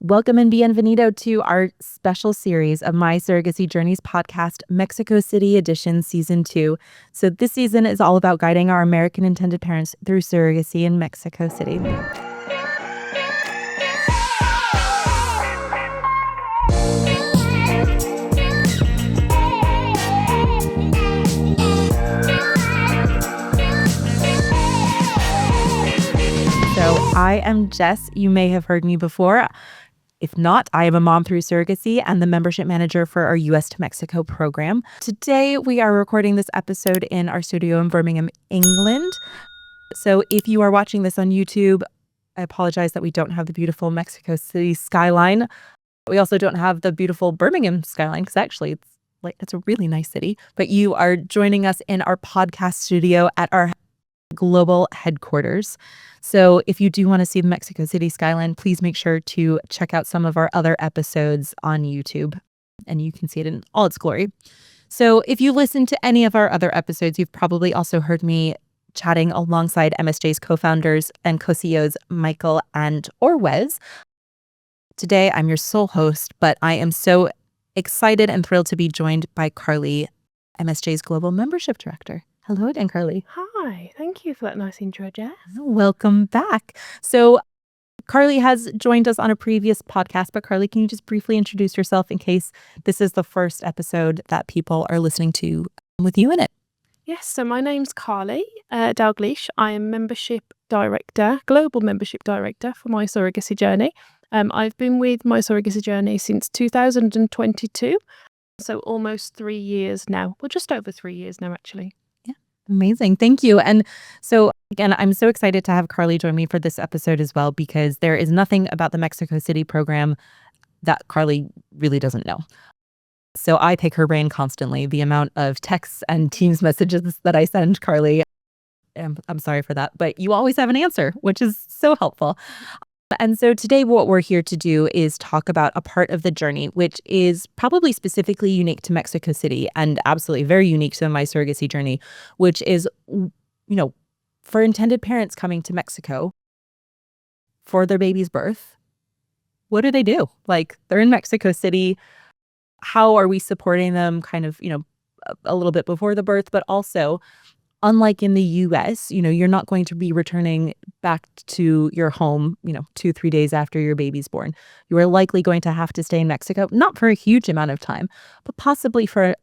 Welcome and bienvenido to our special series of My Surrogacy Journeys podcast, Mexico City Edition Season 2. So this season is all about guiding our American intended parents through surrogacy in Mexico City. So I am Jess. You may have heard me before. If not, I am a mom through surrogacy and the membership manager for our U.S. to Mexico program. Today, we are recording this episode in our studio in Birmingham, England. So if you are watching this on YouTube, I apologize that we don't have the beautiful Mexico City skyline. We also don't have the beautiful Birmingham skyline because actually it's a really nice city. But you are joining us in our podcast studio at our global headquarters. So if you do want to see the Mexico City skyline, please make sure to check out some of our other episodes on YouTube and you can see it in all its glory. So if you listen to any of our other episodes, you've probably also heard me chatting alongside MSJ's co-founders and co-CEOs, Michael and Wes. Today, I'm your sole host, but I am so excited and thrilled to be joined by Carly, MSJ's Global Membership Director. Hello again, Carly. Hi, thank you for that nice intro, Jess. Welcome back. So Carly has joined us on a previous podcast, but Carly, can you just briefly introduce yourself in case this is the first episode that people are listening to with you in it? Yes, so my name's Carly Dalglish. I am membership director, global membership director for My Surrogacy Journey. I've been with My Surrogacy Journey since 2022, so almost 3 years now. Well, just over 3 years now, actually. Amazing. Thank you. And so again, I'm so excited to have Carly join me for this episode as well, because there is nothing about the Mexico City program that Carly really doesn't know. So I pick her brain constantly. The amount of texts and Teams messages that I send Carly, I'm sorry for that, but you always have an answer, which is so helpful. And so today what we're here to do is talk about a part of the journey, which is probably specifically unique to Mexico City and absolutely very unique to My Surrogacy Journey, which is, for intended parents coming to Mexico for their baby's birth. What do they do? Like, they're in Mexico City. How are we supporting them kind of, a little bit before the birth, but also unlike in the US, you're not going to be returning back to your home, 2-3 days after your baby's born. You are likely going to have to stay in Mexico, not for a huge amount of time, but possibly for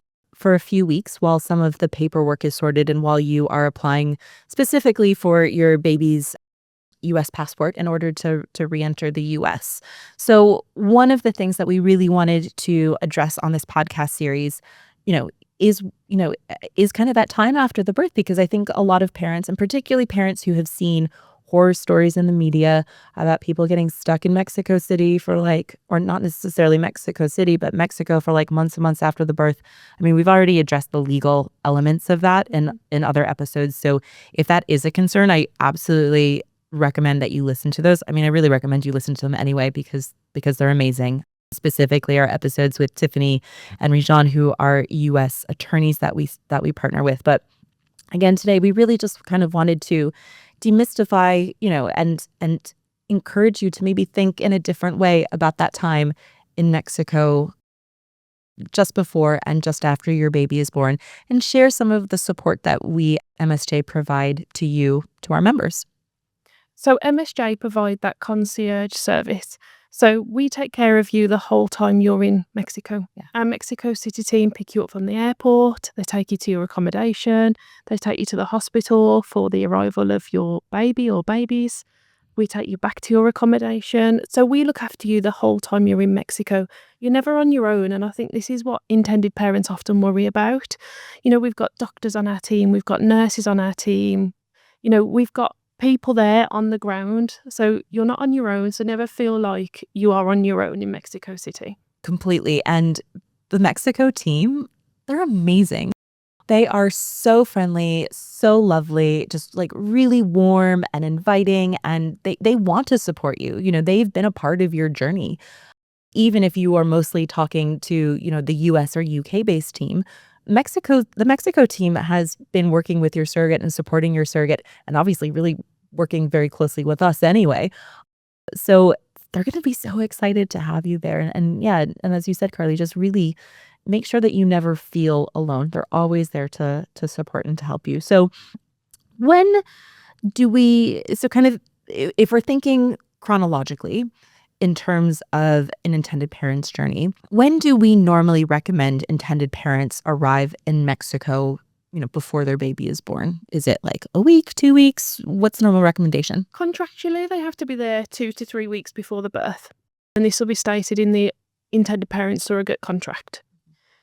a few weeks while some of the paperwork is sorted and while you are applying specifically for your baby's US passport in order to re-enter the US. So one of the things that we really wanted to address on this podcast series, is kind of that time after the birth, because I think a lot of parents, and particularly parents who have seen horror stories in the media about people getting stuck in Mexico City for or not necessarily Mexico City, but Mexico for months and months after the birth. I mean, we've already addressed the legal elements of that in other episodes. So if that is a concern, I absolutely recommend that you listen to those. I mean, I really recommend you listen to them anyway, because they're amazing. Specifically our episodes with Tiffany and Rijan, who are U.S. attorneys that we partner with. But again, today we really just kind of wanted to demystify, and encourage you to maybe think in a different way about that time in Mexico just before and just after your baby is born, and share some of the support that we MSJ provide to you, to our members. So MSJ provide that concierge service. So we take care of you the whole time you're in Mexico. Yeah. Our Mexico City team pick you up from the airport. They take you to your accommodation. They take you to the hospital for the arrival of your baby or babies. We take you back to your accommodation. So we look after you the whole time you're in Mexico. You're never on your own. And I think this is what intended parents often worry about. We've got doctors on our team. We've got nurses on our team. We've got people there on the ground. So you're not on your own. So never feel like you are on your own in Mexico City. Completely. And the Mexico team, they're amazing. They are so friendly, so lovely, just really warm and inviting, and they want to support you. They've been a part of your journey. Even if you are mostly talking to, the US or UK based team, the Mexico team has been working with your surrogate and supporting your surrogate, and obviously really working very closely with us anyway. So they're going to be so excited to have you there. And yeah, and as you said, Carly, just really make sure that you never feel alone. They're always there to support and to help you. So when so kind of if we're thinking chronologically in terms of an intended parent's journey, when do we normally recommend intended parents arrive in Mexico, before their baby is born? Is it like a week, 2 weeks? What's the normal recommendation? Contractually, they have to be there 2 to 3 weeks before the birth. And this will be stated in the intended parent surrogate contract.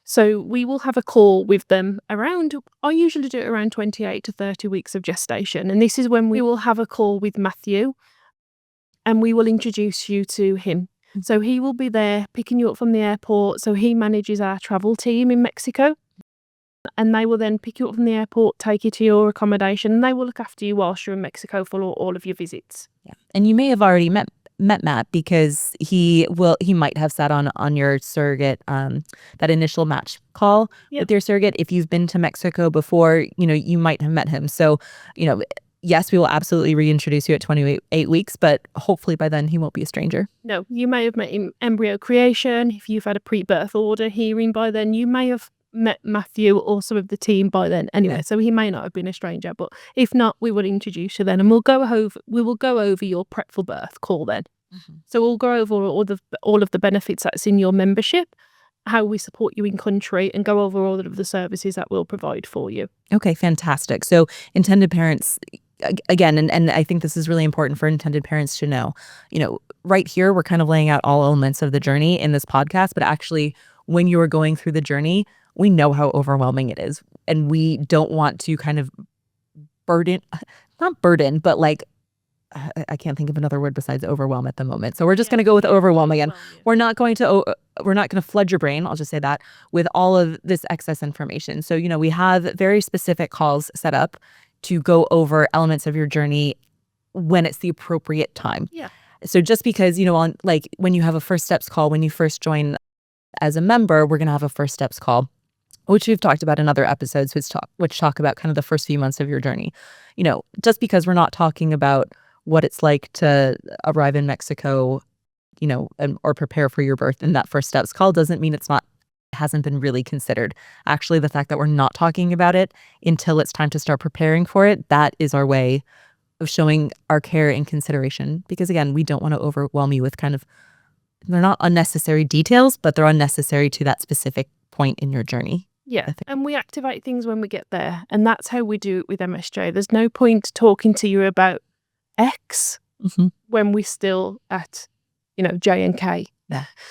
So we will have a call with them I usually do it around 28 to 30 weeks of gestation. And this is when we will have a call with Matthew and we will introduce you to him. So he will be there picking you up from the airport. So he manages our travel team in Mexico. And they will then pick you up from the airport, take you to your accommodation, and they will look after you whilst you're in Mexico for all of your visits. Yeah. And you may have already met Matt because he might have sat on your surrogate, that initial match call with your surrogate. If you've been to Mexico before, you might have met him. So, yes, we will absolutely reintroduce you at 28 weeks, but hopefully by then he won't be a stranger. No, you may have met him embryo creation. If you've had a pre-birth order hearing by then, you may have met Matthew or some of the team by then anyway, so he may not have been a stranger, but if not, we will introduce you then, and we will go over your prep for birth call then. So we'll go over all of the benefits that's in your membership, how we support you in country, and go over all of the services that we'll provide for you. Okay, fantastic. So intended parents, again, and I think this is really important for intended parents to know, right here, we're kind of laying out all elements of the journey in this podcast, but actually when you are going through the journey, we know how overwhelming it is. And we don't want to kind of not burden, but like, I can't think of another word besides overwhelm at the moment. So we're just going to go with overwhelm again. We're not going to flood your brain, I'll just say that, with all of this excess information. So, we have very specific calls set up to go over elements of your journey when it's the appropriate time. Yeah. So just because, on like when you have a first steps call, when you first join as a member, we're going to have a first steps call, which we've talked about in other episodes, which talk about kind of the first few months of your journey. Just because we're not talking about what it's like to arrive in Mexico, or prepare for your birth in that first steps call doesn't mean it hasn't been really considered. Actually, the fact that we're not talking about it until it's time to start preparing for it, that is our way of showing our care and consideration. Because again, we don't want to overwhelm you with they're not unnecessary details, but they're unnecessary to that specific point in your journey. Yeah, and we activate things when we get there, and that's how we do it with MSJ. There's no point talking to you about X when we're still at, J and K.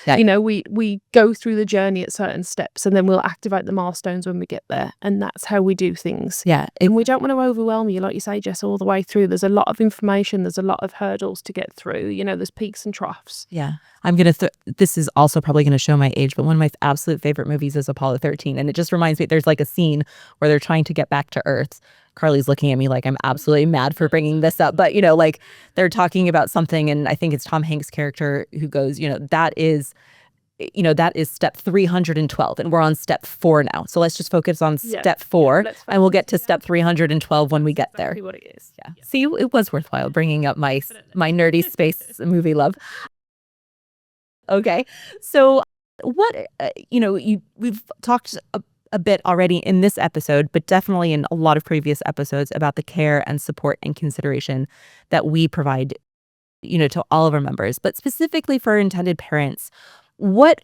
Yeah. We go through the journey at certain steps, and then we'll activate the milestones when we get there, and that's how we do things. Yeah. And we don't want to overwhelm you, like you say, Jess, all the way through. There's a lot of information. There's a lot of hurdles to get through. There's peaks and troughs. Yeah. I'm going to, this is also probably going to show my age, but one of my absolute favorite movies is Apollo 13. And it just reminds me, there's like a scene where they're trying to get back to Earth. Carly's looking at me like I'm absolutely mad for bringing this up. But, like they're talking about something, and I think it's Tom Hanks' character who goes, that is step 312, and we're on step 4 now. So let's just focus on step 4, and we'll get to step 312 when we get there. What it is. Yeah. See, it was worthwhile bringing up my nerdy space movie love. Okay. So what, we've talked a bit already in this episode, but definitely in a lot of previous episodes about the care and support and consideration that we provide, to all of our members, but specifically for intended parents. What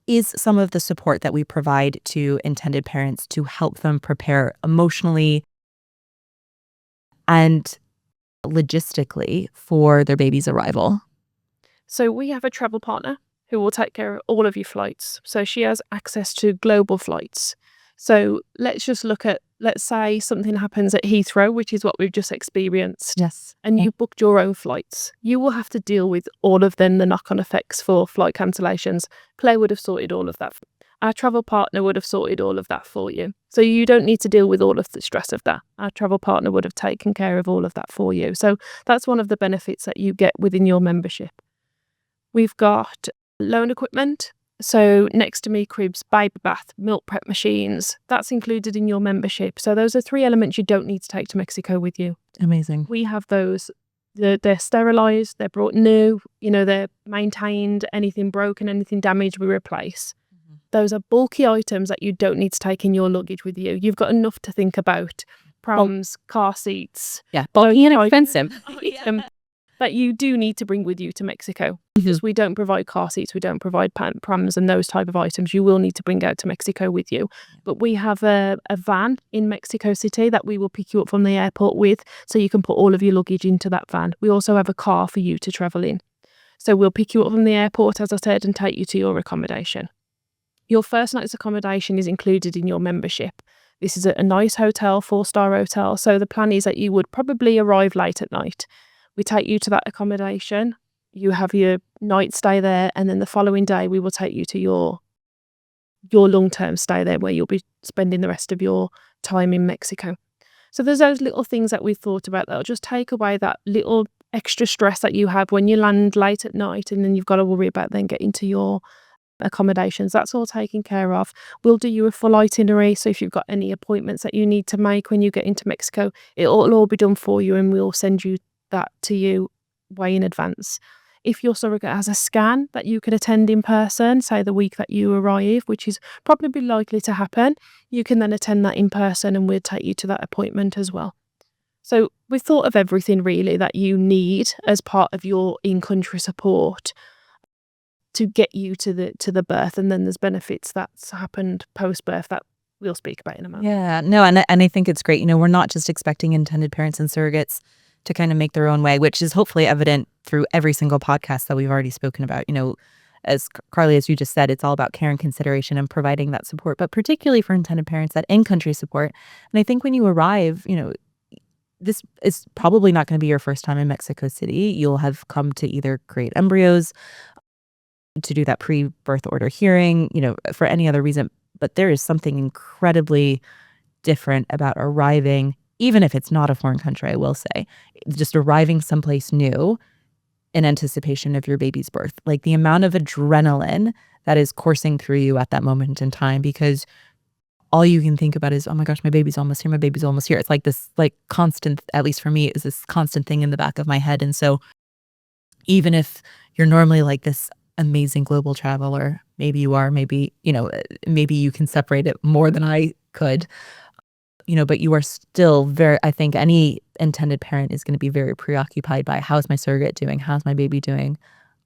is some of the support that we provide to intended parents to help them prepare emotionally and logistically for their baby's arrival? So we have a travel partner who will take care of all of your flights. So she has access to global flights. So let's just let's say something happens at Heathrow, which is what we've just experienced. Yes. And you booked your own flights. You will have to deal with all of the knock-on effects for flight cancellations. Claire would have sorted all of that. Our travel partner would have sorted all of that for you. So you don't need to deal with all of the stress of that. Our travel partner would have taken care of all of that for you. So that's one of the benefits that you get within your membership. We've got loan equipment. So next to me, cribs, baby bath, milk prep machines, that's included in your membership. So those are 3 elements you don't need to take to Mexico with you. Amazing. We have those They're sterilised, they're brought new, they're maintained, anything broken, anything damaged, we replace. Those are bulky items that you don't need to take in your luggage with you. You've got enough to think about. Prams, car seats. Yeah, bulky and expensive. That you do need to bring with you to Mexico. Because we don't provide car seats, we don't provide prams and those type of items. You will need to bring out to Mexico with you. But we have a van in Mexico City that we will pick you up from the airport with, so you can put all of your luggage into that van. We also have a car for you to travel in. So we'll pick you up from the airport, as I said, and take you to your accommodation. Your first night's accommodation is included in your membership. This is a nice hotel, 4-star hotel. So the plan is that you would probably arrive late at night. We take you to that accommodation. You have your night stay there, and then the following day we will take you to your long-term stay there, where you'll be spending the rest of your time in Mexico. So there's those little things that we've thought about that'll just take away that little extra stress that you have when you land late at night, and then you've got to worry about then getting to your accommodations. That's all taken care of. We'll do you a full itinerary, so if you've got any appointments that you need to make when you get into Mexico, it'll all be done for you, and we'll send you that to you way in advance. If your surrogate has a scan that you could attend in person, say the week that you arrive, which is probably likely to happen, you can then attend that in person, and we'll take you to that appointment as well. So we've thought of everything really that you need as part of your in-country support to get you to the birth, and then there's benefits that's happened post-birth that we'll speak about in a moment. Yeah, no, and I think it's great. We're not just expecting intended parents and surrogates to kind of make their own way, which is hopefully evident through every single podcast that we've already spoken about. As Carly, as you just said, it's all about care and consideration and providing that support, but particularly for intended parents, that in-country support. And I think when you arrive, this is probably not going to be your first time in Mexico City. You'll have come to either create embryos, to do that pre-birth order hearing, for any other reason. But there is something incredibly different about arriving, even if it's not a foreign country, I will say, just arriving someplace new in anticipation of your baby's birth. Like the amount of adrenaline that is coursing through you at that moment in time, because all you can think about is, oh my gosh, my baby's almost here. My baby's almost here. It's like this constant, at least for me, is this constant thing in the back of my head. And so even if you're normally like this amazing global traveler, maybe you are, maybe you can separate it more than I could, but you are still I think any intended parent is going to be very preoccupied by, how's my surrogate doing? How's my baby doing?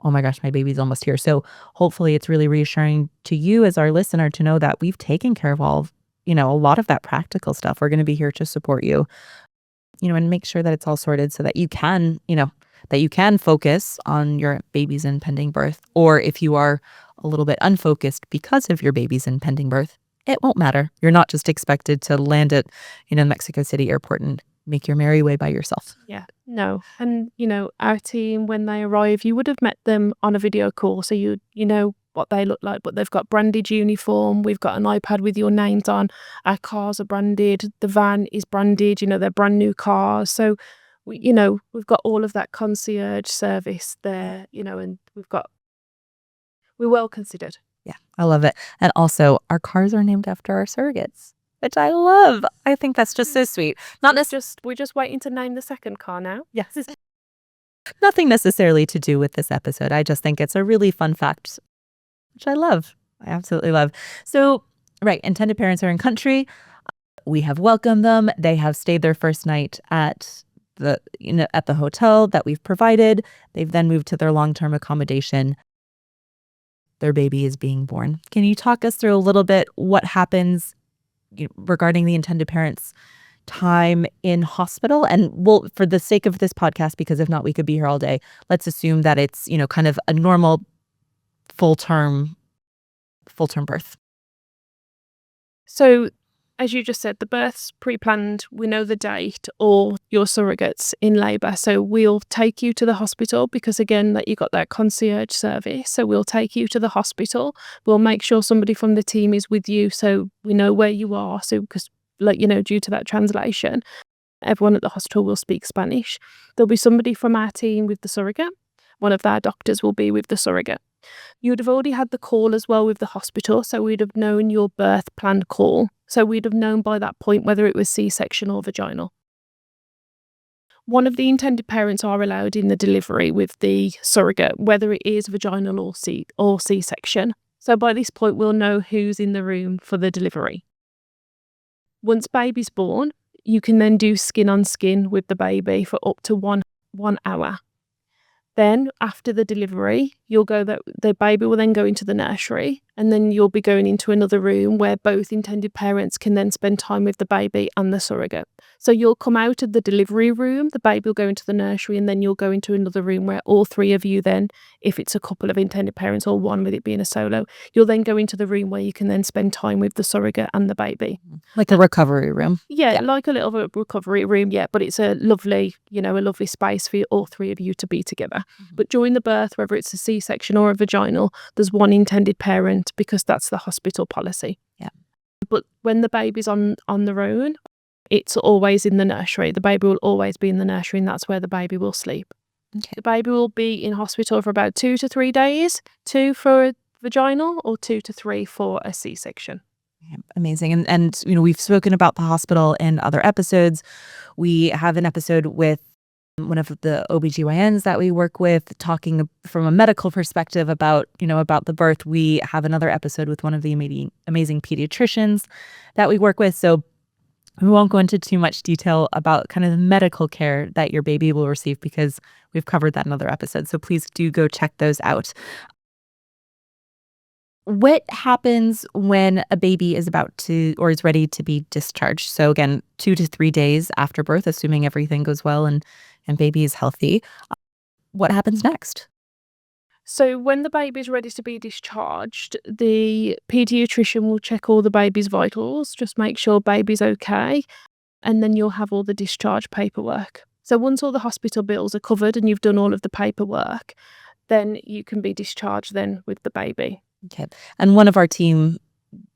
Oh my gosh, my baby's almost here. So hopefully it's really reassuring to you as our listener to know that we've taken care of all, a lot of that practical stuff. We're going to be here to support you, and make sure that it's all sorted so that you can, focus on your baby's impending birth. Or if you are a little bit unfocused because of your baby's impending birth, it won't matter. You're not just expected to land at, Mexico City airport and make your merry way by yourself. Yeah, no. And, our team, when they arrive, you would have met them on a video call, so you know what they look like, but they've got branded uniform. We've got an iPad with your names on. Our cars are branded. The van is branded. They're brand new cars. So, we've got all of that concierge service there, and we're well considered. Yeah, I love it. And also, our cars are named after our surrogates, which I love. I think that's just so sweet. We're just waiting to name the second car now. Yes. Nothing necessarily to do with this episode. I just think it's a really fun fact, which I love. I absolutely love. So, right, intended parents are in country. We have welcomed them. They have stayed their first night at the hotel that we've provided. They've then moved to their long-term accommodation. Their baby is being born. Can you talk us through a little bit what happens regarding the intended parents' time in hospital? And for the sake of this podcast, because if not, we could be here all day, let's assume that it's, kind of a normal full-term birth. So, as you just said, the birth's pre-planned. We know the date, or your surrogate's in labour. So we'll take you to the hospital, because again, that you got that concierge service. So we'll take you to the hospital. We'll make sure somebody from the team is with you, so we know where you are. So because due to that translation, everyone at the hospital will speak Spanish. There'll be somebody from our team with the surrogate. One of our doctors will be with the surrogate. You would have already had the call as well with the hospital, so we'd have known your birth planned call. So we'd have known by that point whether it was C-section or vaginal. One of the intended parents are allowed in the delivery with the surrogate, whether it is vaginal or C-section. So by this point, we'll know who's in the room for the delivery. Once baby's born, you can then do skin on skin with the baby for up to one hour. Then after the delivery, the baby will then go into the nursery, and then you'll be going into another room where both intended parents can then spend time with the baby and the surrogate. So you'll come out of the delivery room, the baby will go into the nursery, and then you'll go into another room where all three of you then, if it's a couple of intended parents or one with it being a solo, you'll then go into the room where you can then spend time with the surrogate and the baby. Like a recovery room. Yeah, like a little recovery room, yeah, but it's a lovely space for all three of you to be together. But during the birth, whether it's a C-section or a vaginal, there's one intended parent because that's the hospital policy. Yeah. But when the baby's on their own, it's always in the nursery. The baby will always be in the nursery, and that's where the baby will sleep. Okay. The baby will be in hospital for about 2 to 3 days, 2 for a vaginal or 2 to 3 for a C-section. Yeah, amazing. And we've spoken about the hospital in other episodes. We have an episode with one of the OBGYNs that we work with talking from a medical perspective about the birth. We have another episode with one of the amazing pediatricians that we work with. So we won't go into too much detail about kind of the medical care that your baby will receive because we've covered that in other episodes. So please do go check those out. What happens when a baby is about to or is ready to be discharged? So again, 2 to 3 days after birth, assuming everything goes well and baby is healthy. What happens next? So when the baby is ready to be discharged, the pediatrician will check all the baby's vitals, just make sure baby's okay, and then you'll have all the discharge paperwork. So once all the hospital bills are covered and you've done all of the paperwork, then you can be discharged then with the baby. Okay. And one of our team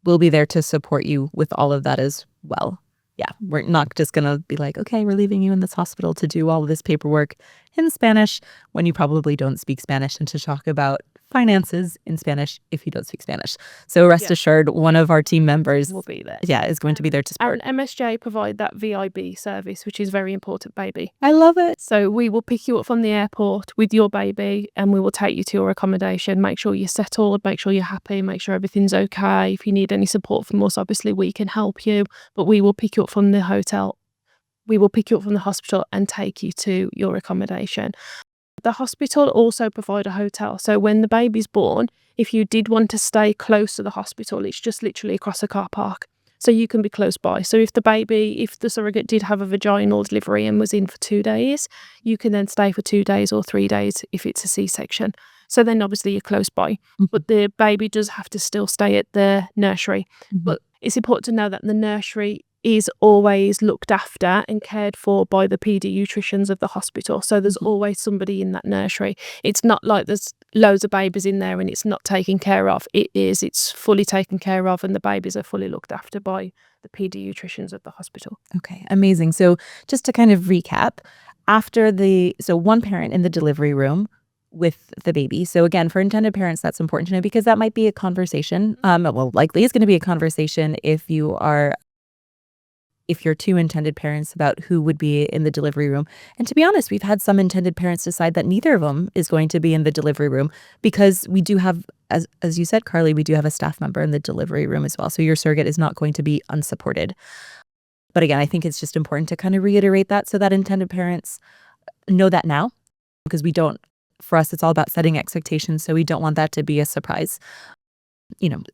will be there to support you with all of that as well. Yeah, we're not just going to be like, okay, we're leaving you in this hospital to do all of this paperwork in Spanish when you probably don't speak Spanish, and to talk about finances in Spanish if you don't speak Spanish. So rest assured, one of our team members will be there. Yeah, is going to be there to support. And MSJ provide that VIB service, which is very important, baby. I love it. So we will pick you up from the airport with your baby, and we will take you to your accommodation, make sure you're settled, make sure you're happy, make sure everything's okay. If you need any support from us, obviously we can help you, but we will pick you up from the hotel. We will pick you up from the hospital and take you to your accommodation. The hospital also provide a hotel. So when the baby's born, if you did want to stay close to the hospital, it's just literally across a car park. So you can be close by. So if the surrogate did have a vaginal delivery and was in for 2 days, you can then stay for 2 days or 3 days if it's a C-section. So then obviously you're close by. But the baby does have to still stay at the nursery. But it's important to know that the nursery is always looked after and cared for by the paediatricians of the hospital. So there's always somebody in that nursery. It's not like there's loads of babies in there and it's not taken care of. It's fully taken care of, and the babies are fully looked after by the paediatricians of the hospital. Okay, amazing. So just to kind of recap, so one parent in the delivery room with the baby. So again, for intended parents, that's important to know because that might be a conversation. Well, likely is going to be a conversation if you're two intended parents about who would be in the delivery room. And to be honest, we've had some intended parents decide that neither of them is going to be in the delivery room because we do have, as you said, Carly, we do have a staff member in the delivery room as well. So your surrogate is not going to be unsupported. But again, I think it's just important to kind of reiterate that so that intended parents know that now, because for us, it's all about setting expectations. So we don't want that to be a surprise.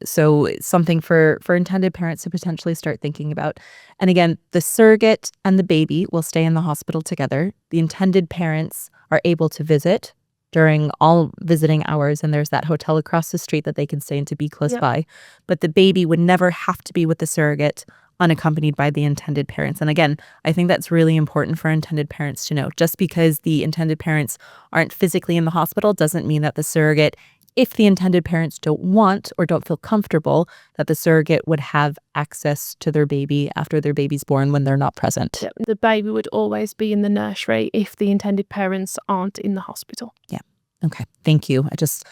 So it's something for intended parents to potentially start thinking about. And again, the surrogate and the baby will stay in the hospital together. The intended parents are able to visit during all visiting hours, and there's that hotel across the street that they can stay in to be close by. But the baby would never have to be with the surrogate unaccompanied by the intended parents. And again, I think that's really important for intended parents to know. Just because the intended parents aren't physically in the hospital doesn't mean that the surrogate, if the intended parents don't want or don't feel comfortable, that the surrogate would have access to their baby after their baby's born when they're not present. Yeah, the baby would always be in the nursery if the intended parents aren't in the hospital. Yeah. Okay. Thank you. I just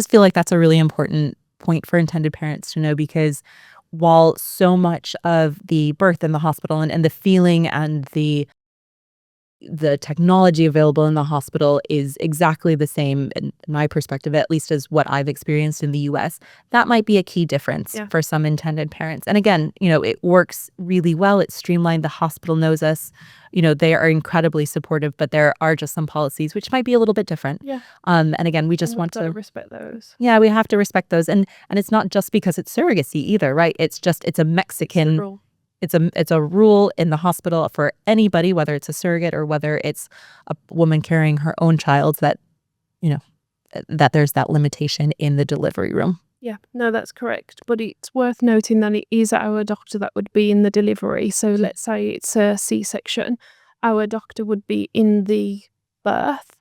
feel like that's a really important point for intended parents to know, because while so much of the birth in the hospital and the feeling and the the technology available in the hospital is exactly the same, in my perspective, at least as what I've experienced in the US, that might be a key difference Yeah. for some intended parents. And again, it works really well. It's streamlined. The hospital knows us. They are incredibly supportive, but there are just some policies which might be a little bit different. Yeah. And again, we just And want we've got to to, respect those. yeah, we have to respect those. And it's not just because it's surrogacy either, right? It's a It's the Mexican rule. it's a rule in the hospital for anybody, whether it's a surrogate or whether it's a woman carrying her own child, that, you know, that there's that limitation in the delivery room. Yeah, no, that's correct. But it's worth noting that it is our doctor that would be in the delivery. So let's say it's a C-section, our doctor would be in the birth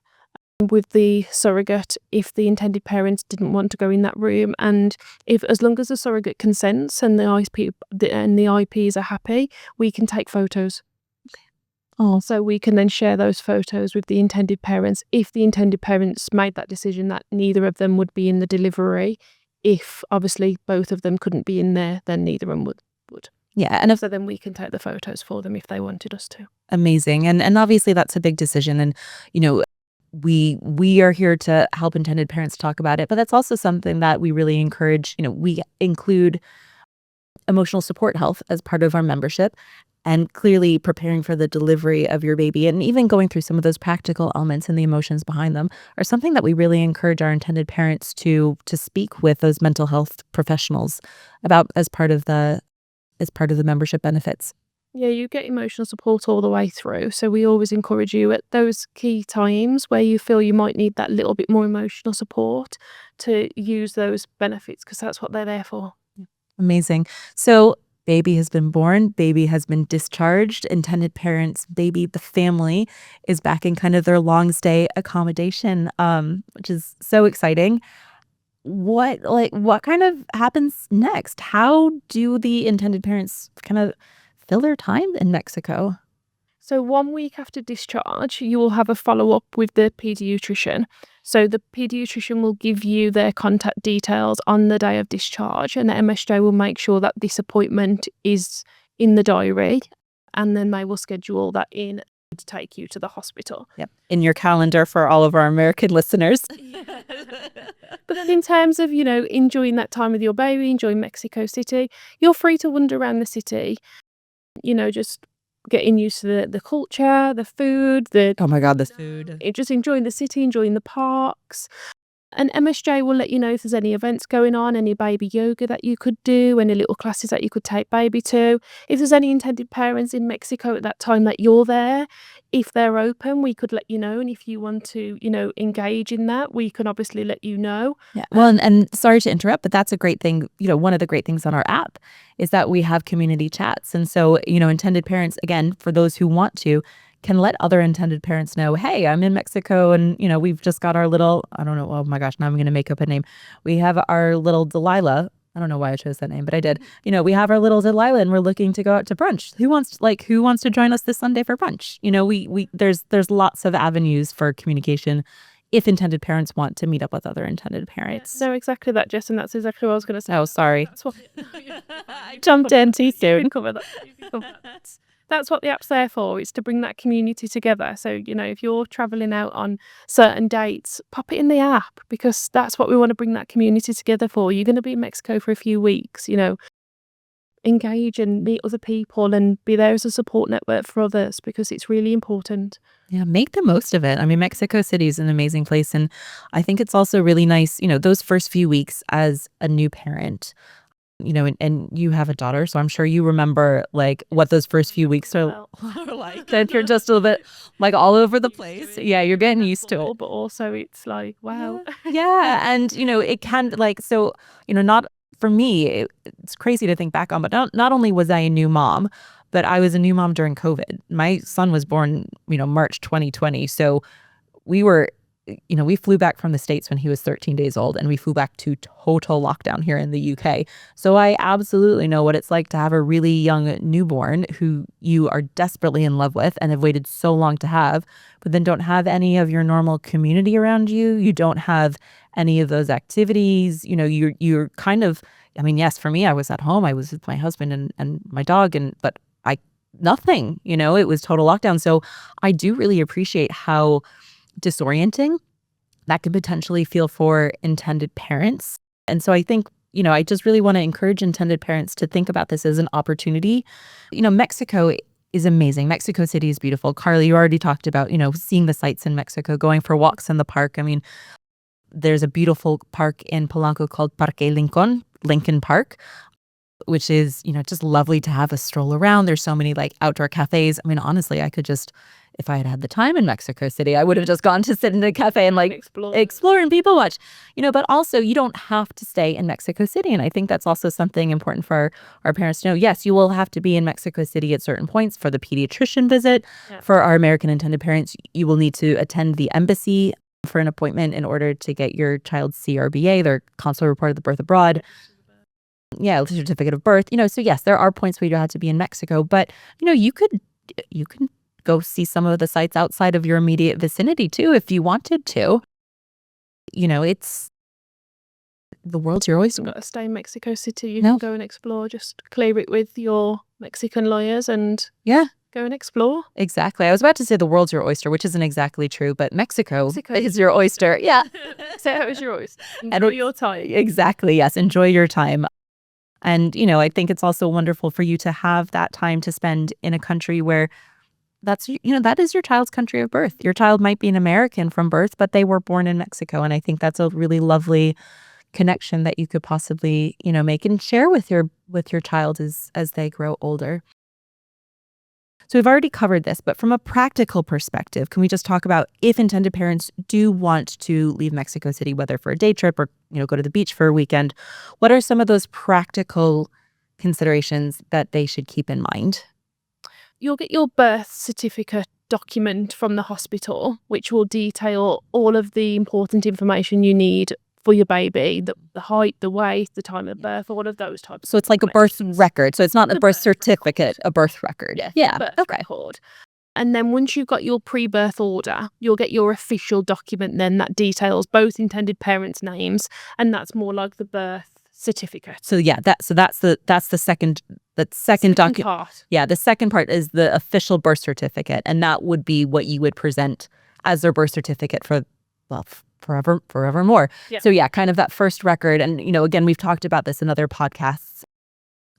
with the surrogate if the intended parents didn't want to go in that room, and if, as long as the surrogate consents and the IPs are happy, we can take photos. Oh, So we can then share those photos with the intended parents if the intended parents made that decision that neither of them would be in the delivery. If obviously both of them couldn't be in there, then neither of them would. yeah. And So then we can take the photos for them if they wanted us to. amazing. And obviously that's a big decision. And, we are here to help intended parents talk about it, but that's also something that we really encourage. We include emotional support health as part of our membership, and clearly preparing for the delivery of your baby and even going through some of those practical elements and the emotions behind them are something that we really encourage our intended parents to speak with those mental health professionals about as part of the membership benefits. Yeah, you get emotional support all the way through. So we always encourage you at those key times where you feel you might need that little bit more emotional support to use those benefits, because that's what they're there for. Amazing. So baby has been born, baby has been discharged, intended parents, baby, the family is back in kind of their long stay accommodation, which is so exciting. What kind of happens next? How do the intended parents kind of fill their time in Mexico? So 1 week after discharge, you will have a follow-up with the paediatrician. So the paediatrician will give you their contact details on the day of discharge, and the MSJ will make sure that this appointment is in the diary, and then they will schedule that in to take you to the hospital. Yep. In your calendar for all of our American listeners. But then in terms of, enjoying that time with your baby, enjoying Mexico City, you're free to wander around the city, just getting used to the culture, the food, Oh my God, this food. just enjoying the city, enjoying the parks. And MSJ will let you know if there's any events going on, any baby yoga that you could do, any little classes that you could take baby to. If there's any intended parents in Mexico at that time that you're there, if they're open, we could let you know. And if you want to, engage in that, we can obviously let you know. Yeah. Well, and sorry to interrupt, but that's a great thing. One of the great things on our app is that we have community chats. And so, intended parents, again, for those who want to, can let other intended parents know, hey, I'm in Mexico and, we've just got our little, I don't know, oh my gosh, now I'm going to make up a name. We have our little Delilah. I don't know why I chose that name, but I did. We have our little Delilah and we're looking to go out to brunch. Who wants to join us this Sunday for brunch? There's lots of avenues for communication if intended parents want to meet up with other intended parents. No, exactly that, Jess, and that's exactly what I was going to say. Oh, sorry. That's what I jumped in too soon. Cover that. That's what the app's there for. It's to bring that community together. So, if you're traveling out on certain dates, pop it in the app, because that's what we want to bring that community together for. You're going to be in Mexico for a few weeks, engage and meet other people and be there as a support network for others, because it's really important. Yeah, make the most of it. I mean, Mexico City is an amazing place. And I think it's also really nice, those first few weeks as a new parent, and you have a daughter. So I'm sure you remember what those first few weeks are like. That you're just a little bit all over the place. Yeah, you're getting used to it. But also it's like, wow. Yeah. And, it can not for me, it's crazy to think back on, but not only was I a new mom, but I was a new mom during COVID. My son was born, March 2020. So we flew back from the States when he was 13 days old, and we flew back to total lockdown here in the UK. So I absolutely know what it's like to have a really young newborn who you are desperately in love with and have waited so long to have, but then don't have any of your normal community around you. You don't have any of those activities. You're kind of, I mean, yes, for me, I was at home. I was with my husband and my dog, but nothing, it was total lockdown. So I do really appreciate how disorienting that could potentially feel for intended parents. And so I think, I just really want to encourage intended parents to think about this as an opportunity. Mexico is amazing. Mexico City is beautiful. Carly, you already talked about, seeing the sights in Mexico, going for walks in the park. I mean, there's a beautiful park in Polanco called Parque Lincoln Park, which is, just lovely to have a stroll around. There's so many like outdoor cafes. I mean, honestly, I could just, if I had had the time in Mexico City, I would have just gone to sit in a cafe and like explore and people watch, but also you don't have to stay in Mexico City. And I think that's also something important for our parents to know. Yes, you will have to be in Mexico City at certain points for the pediatrician visit. Yeah. For our American intended parents, you will need to attend the embassy for an appointment in order to get your child's CRBA, their consular report of the birth abroad. Yeah, certificate of birth. So yes, there are points where you have to be in Mexico, but you can go see some of the sites outside of your immediate vicinity too if you wanted to. It's the world's your oyster. You've got to stay in Mexico City. You can go and explore. Just clear it with your Mexican lawyers and go and explore. Exactly. I was about to say the world's your oyster, which isn't exactly true, but Mexico is your oyster. Yeah. So it was your oyster. Enjoy your time. Exactly. Yes. Enjoy your time. And, I think it's also wonderful for you to have that time to spend in a country where that is your child's country of birth. Your child might be an American from birth, but they were born in Mexico. And I think that's a really lovely connection that you could possibly, make and share with your child as they grow older. So we've already covered this, but from a practical perspective, can we just talk about if intended parents do want to leave Mexico City, whether for a day trip or, go to the beach for a weekend, what are some of those practical considerations that they should keep in mind? You'll get your birth certificate document from the hospital, which will detail all of the important information you need for your baby, the height, the weight, the time of birth, all of those types. So it's like a birth record. So it's not a birth certificate, a birth record. Yeah. Birth record. And then once you've got your pre-birth order, you'll get your official document then that details both intended parents' names, and that's more like the birth certificate. So yeah, that's the second document part. Yeah, the second part is the official birth certificate, and that would be what you would present as their birth certificate for forevermore. Yeah. So yeah, kind of that first record. And, again, we've talked about this in other podcasts.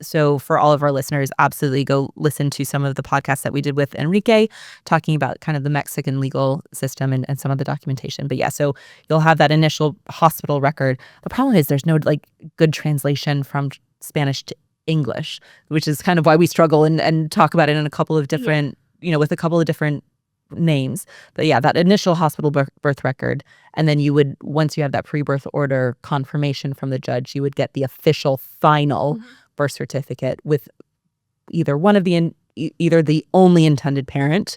So for all of our listeners, absolutely go listen to some of the podcasts that we did with Enrique, talking about kind of the Mexican legal system and some of the documentation. But yeah, so you'll have that initial hospital record. The problem is there's no good translation from Spanish to English, which is kind of why we struggle and talk about it in a couple of different, with a couple of different names. But yeah, that initial hospital birth record, and then you would, once you have that pre-birth order confirmation from the judge, you would get the official final birth certificate with either either the only intended parent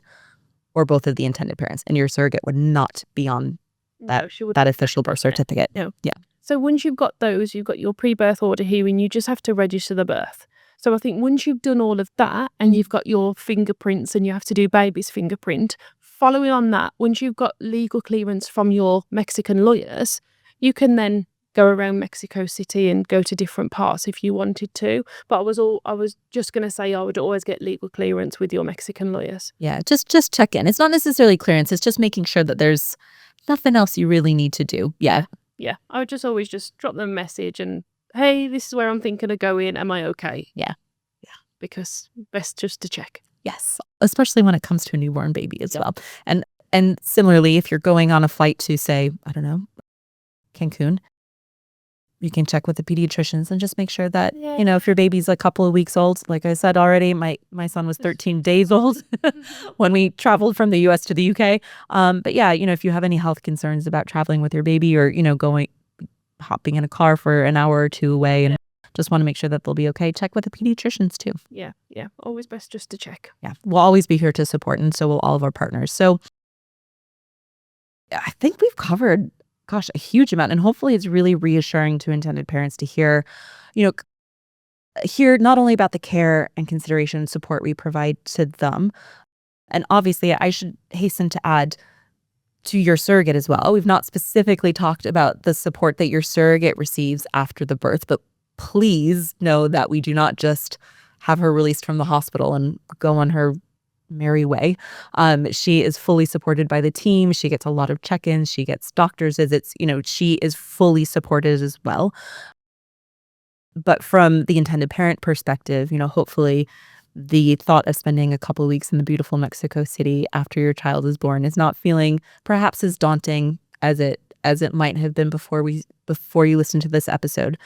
or both of the intended parents, and your surrogate would not be on that official birth certificate. No. Yeah. So once you've got those, you've got your pre-birth order hearing, you just have to register the birth. So I think once you've done all of that and you've got your fingerprints and you have to do baby's fingerprint, following on that, once you've got legal clearance from your Mexican lawyers, you can then go around Mexico City and go to different parts if you wanted to. But I was just going to say I would always get legal clearance with your Mexican lawyers. Yeah, just check in. It's not necessarily clearance. It's just making sure that there's nothing else you really need to do. Yeah. Yeah, I would just always just drop them a message and, hey, this is where I'm thinking of going. Am I okay? Yeah. Because best just to check. Yes, especially when it comes to a newborn baby as well. And similarly, if you're going on a flight to, say, I don't know, Cancun, you can check with the pediatricians and just make sure that, if your baby's a couple of weeks old, like I said already, my son was 13 days old when we traveled from the US to the UK. But yeah, if you have any health concerns about traveling with your baby or, hopping in a car for an hour or two away and just want to make sure that they'll be okay, check with the pediatricians too. Yeah. Always best just to check. Yeah. We'll always be here to support, and so will all of our partners. So I think we've covered, a huge amount. And hopefully it's really reassuring to intended parents to hear not only about the care and consideration and support we provide to them. And obviously, I should hasten to add to your surrogate as well. We've not specifically talked about the support that your surrogate receives after the birth, but please know that we do not just have her released from the hospital and go on her merry way. She is fully supported by the team. She gets a lot of check-ins. She gets doctor's visits. She is fully supported as well. But from the intended parent perspective, hopefully the thought of spending a couple of weeks in the beautiful Mexico City after your child is born is not feeling perhaps as daunting as it might have been before you listened to this episode.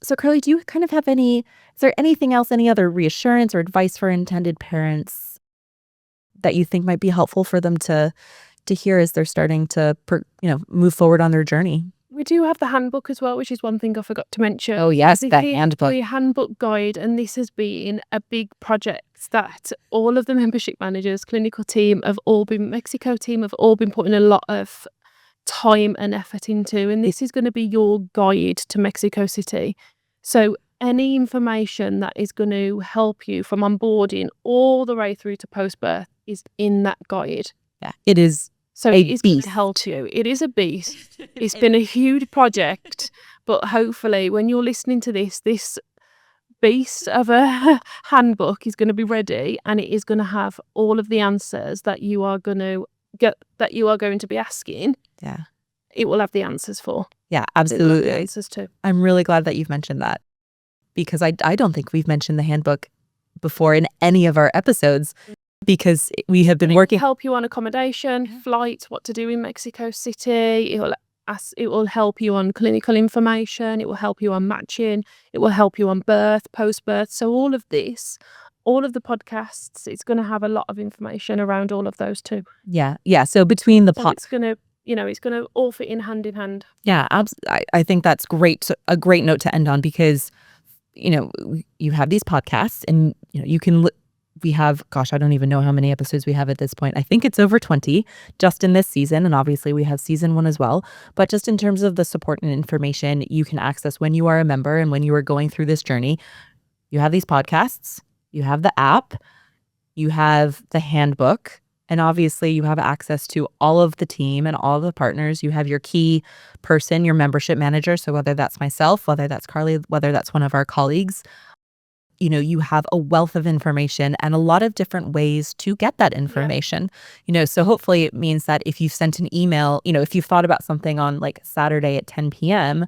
So Carly, do you kind of have is there anything else, any other reassurance or advice for intended parents that you think might be helpful for them to hear as they're starting to move forward on their journey? We do have the handbook as well, which is one thing I forgot to mention. Oh yes, This the is handbook. the handbook guide, and this has been a big project that all of the membership managers, clinical team, Mexico team have all been putting a lot of time and effort into, and this is going to be your guide to Mexico City. So any information that is going to help you from onboarding all the way through to post-birth is in that guide. Yeah, it is. So it is going to help you. It is a beast. It's been a huge project, but hopefully when you're listening to this beast of a handbook is going to be ready, and it is going to have all of the answers that you are going to be asking. Yeah. It will have the answers for. Yeah, absolutely. The answers too. I'm really glad that you've mentioned that, because I don't think we've mentioned the handbook before in any of our episodes, because we have been working. It will help you on accommodation, flights, what to do in Mexico City. It will help you on clinical information. It will help you on matching. It will help you on birth, post-birth. So all of this, all of the podcasts, it's going to have a lot of information around all of those too. Yeah. So between the it's going to it's going to all fit in hand. Yeah, I think that's great. A great note to end on, because you have these podcasts, and you can. We have, gosh, I don't even know how many episodes we have at this point. I think it's over 20 just in this season. And obviously we have season 1 as well. But just in terms of the support and information you can access when you are a member and when you are going through this journey, you have these podcasts, you have the app, you have the handbook, and obviously you have access to all of the team and all of the partners. You have your key person, your membership manager. So whether that's myself, whether that's Carly, whether that's one of our colleagues, you have a wealth of information and a lot of different ways to get that information. So hopefully it means that if you've sent an email, if you've thought about something on like Saturday at 10 p.m.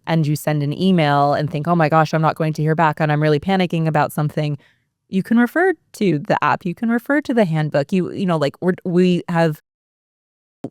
and you send an email and think, oh my gosh, I'm not going to hear back and I'm really panicking about something, you can refer to the app, you can refer to the handbook.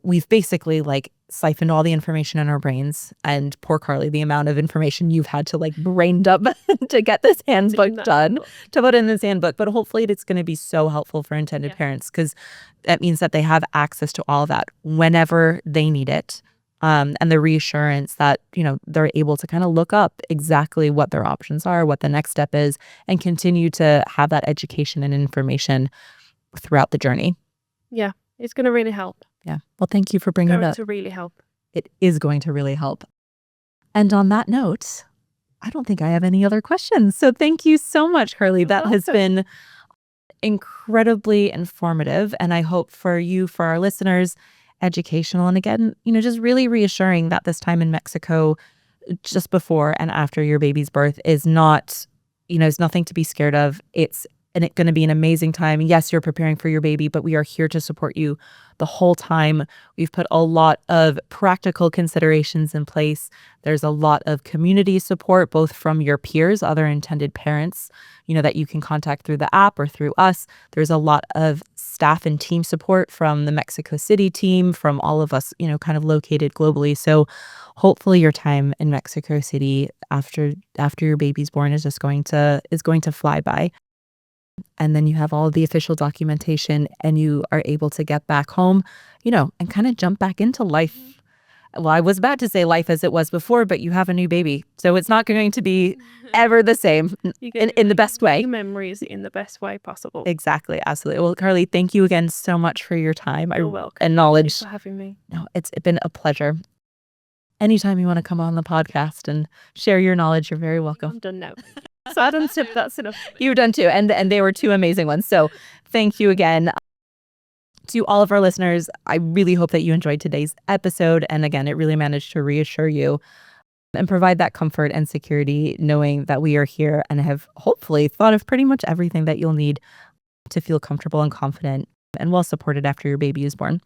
We've basically like siphoned all the information in our brains, and poor Carly, the amount of information you've had to like brain dump to get this handbook done, to put in this handbook. But hopefully it's going to be so helpful for intended parents, because that means that they have access to all of that whenever they need it. And the reassurance that, they're able to kind of look up exactly what their options are, what the next step is, and continue to have that education and information throughout the journey. Yeah, it's going to really help. Yeah. Well, thank you for bringing that. It's going to really help. It is going to really help. And on that note, I don't think I have any other questions. So thank you so much, Carly. That has been incredibly informative. And I hope for our listeners, educational. And again, just really reassuring that this time in Mexico, just before and after your baby's birth, is not, is nothing to be scared of. It's going to be an amazing time. Yes, you're preparing for your baby, but we are here to support you the whole time. We've put a lot of practical considerations in place. There's a lot of community support, both from your peers, other intended parents, that you can contact through the app or through us. There's a lot of staff and team support from the Mexico City team, from all of us, kind of located globally. So hopefully your time in Mexico City after your baby's born is going to fly by. And then you have all of the official documentation, and you are able to get back home, and kind of jump back into life. Well, I was about to say life as it was before, but you have a new baby. So it's not going to be ever the same in the best way. Memories in the best way possible. Exactly. Absolutely. Well, Carly, thank you again so much for your time. You're welcome. And knowledge. Thanks for having me. No, it's been a pleasure. Anytime you want to come on the podcast and share your knowledge, you're very welcome. I'm done now. So I done sip, that's enough. You've done too. And they were 2 amazing ones. So thank you again. To all of our listeners, I really hope that you enjoyed today's episode. And again, it really managed to reassure you and provide that comfort and security, knowing that we are here and have hopefully thought of pretty much everything that you'll need to feel comfortable and confident and well supported after your baby is born.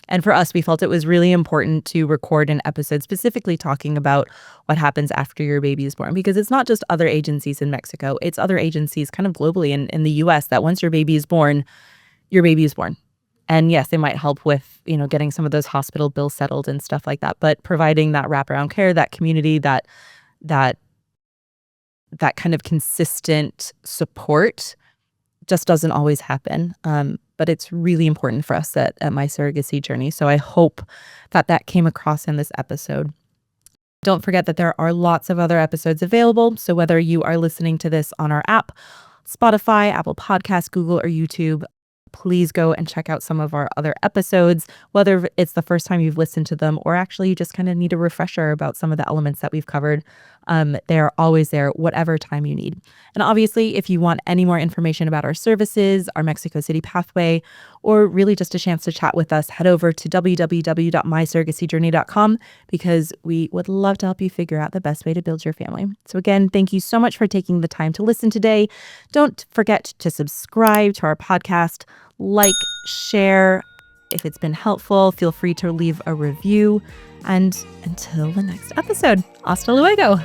And for us, we felt it was really important to record an episode specifically talking about what happens after your baby is born, because it's not just other agencies in Mexico, it's other agencies kind of globally in the US that once your baby is born, your baby is born. And yes, they might help with, getting some of those hospital bills settled and stuff like that, but providing that wraparound care, that community, that kind of consistent support just doesn't always happen. But it's really important for us at My Surrogacy Journey. So I hope that came across in this episode. Don't forget that there are lots of other episodes available. So whether you are listening to this on our app, Spotify, Apple Podcasts, Google, or YouTube, please go and check out some of our other episodes, whether it's the first time you've listened to them or actually you just kind of need a refresher about some of the elements that we've covered. They're always there, whatever time you need. And obviously, if you want any more information about our services, our Mexico City pathway, or really just a chance to chat with us, head over to www.mysurrogacyjourney.com because we would love to help you figure out the best way to build your family. So again, thank you so much for taking the time to listen today. Don't forget to subscribe to our podcast, like, share. If it's been helpful, feel free to leave a review. And until the next episode, hasta luego.